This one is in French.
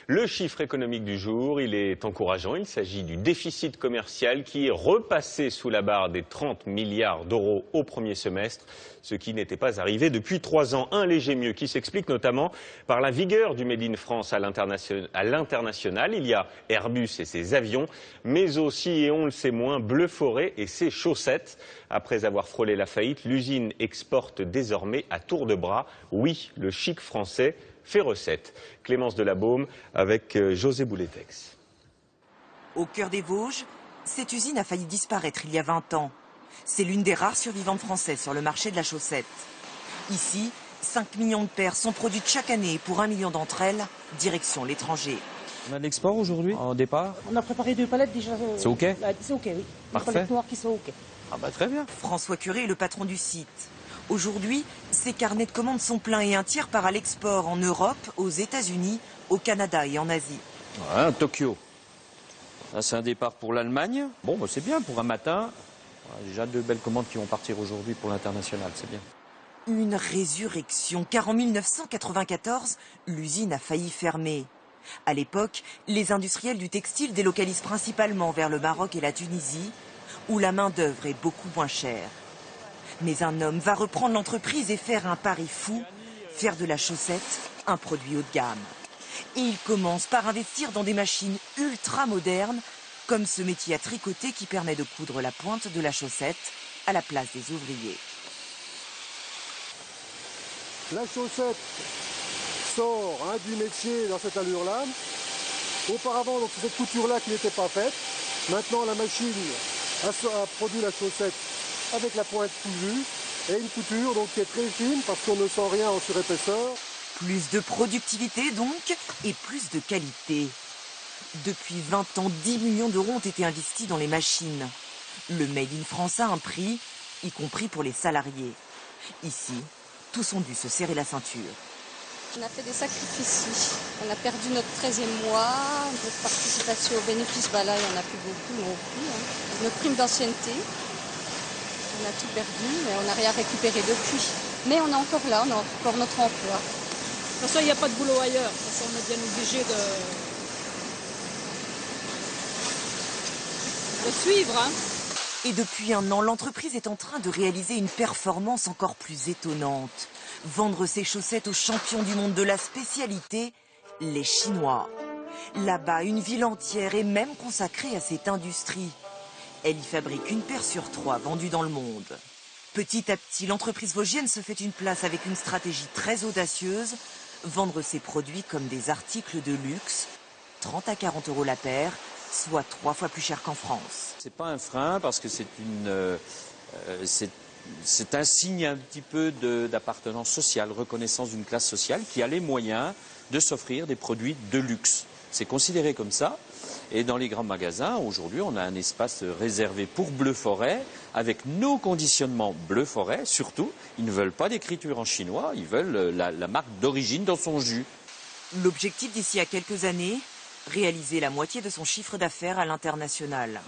Le chiffre économique du jour, il est encourageant. Il s'agit du déficit commercial qui est repassé sous la barre des 30 milliards d'euros au premier semestre, ce qui n'était pas arrivé depuis 3 ans. Un léger mieux qui s'explique notamment par la vigueur du Made in France à l'international. Il y a Airbus et ses avions, mais aussi, et on le sait moins, Bleu Forêt et ses chaussettes. Après avoir frôlé la faillite, l'usine exporte désormais à tour de bras. Oui, le chic français fait recette. Clémence Delabaume avec José Bouletex. Au cœur des Vosges, cette usine a failli disparaître il y a 20 ans. C'est l'une des rares survivantes françaises sur le marché de la chaussette. Ici, 5 millions de paires sont produites chaque année et pour 1 million d'entre elles, direction l'étranger. On a de l'export aujourd'hui, en départ. On a préparé 2 palettes déjà. C'est OK? C'est OK, oui. Parfait. Des palettes noires qui sont OK. Ah bah très bien. François Curé est le patron du site. Aujourd'hui, ses carnets de commandes sont pleins et un tiers part à l'export en Europe, aux États-Unis, au Canada et en Asie. Ouais, Tokyo. Là, c'est un départ pour l'Allemagne. Bon, bah, c'est bien pour un matin. Déjà 2 belles commandes qui vont partir aujourd'hui pour l'international, c'est bien. Une résurrection, car en 1994, l'usine a failli fermer. À l'époque, les industriels du textile délocalisent principalement vers le Maroc et la Tunisie, où la main-d'œuvre est beaucoup moins chère. Mais un homme va reprendre l'entreprise et faire un pari fou, faire de la chaussette un produit haut de gamme. Et il commence par investir dans des machines ultra modernes, comme ce métier à tricoter qui permet de coudre la pointe de la chaussette à la place des ouvriers. La chaussette sort du métier dans cette allure-là. Auparavant, donc, cette couture-là qui n'était pas faite. Maintenant, la machine a produit la chaussette avec la pointe cousue et une couture donc, qui est très fine parce qu'on ne sent rien en surépaisseur. Plus de productivité donc et plus de qualité. Depuis 20 ans, 10 millions d'euros ont été investis dans les machines. Le Made in France a un prix, y compris pour les salariés. Ici, tous ont dû se serrer la ceinture. On a fait des sacrifices. On a perdu notre 13e mois, notre participation aux bénéfices, là il n'y en a plus beaucoup non plus. Notre prime d'ancienneté, on a tout perdu, mais on n'a rien récupéré depuis. Mais on est encore là, on a encore notre emploi. De toute façon, il n'y a pas de boulot ailleurs. De toute façon, on est bien obligé de suivre. Hein. Et depuis 1 an, l'entreprise est en train de réaliser une performance encore plus étonnante. Vendre ses chaussettes aux champions du monde de la spécialité, les Chinois. Là-bas, une ville entière est même consacrée à cette industrie. Elle y fabrique 1 paire sur 3 vendue dans le monde. Petit à petit, l'entreprise vosgienne se fait une place avec une stratégie très audacieuse. Vendre ses produits comme des articles de luxe, 30 à 40 euros la paire, soit 3 fois plus cher qu'en France. C'est pas un frein parce que c'est un signe un petit peu d'appartenance sociale, reconnaissance d'une classe sociale qui a les moyens de s'offrir des produits de luxe. C'est considéré comme ça. Et dans les grands magasins, aujourd'hui, on a un espace réservé pour Bleu Forêt, avec nos conditionnements Bleu Forêt, surtout. Ils ne veulent pas d'écriture en chinois, ils veulent la marque d'origine dans son jus. L'objectif d'ici à quelques années, réaliser la moitié de son chiffre d'affaires à l'international.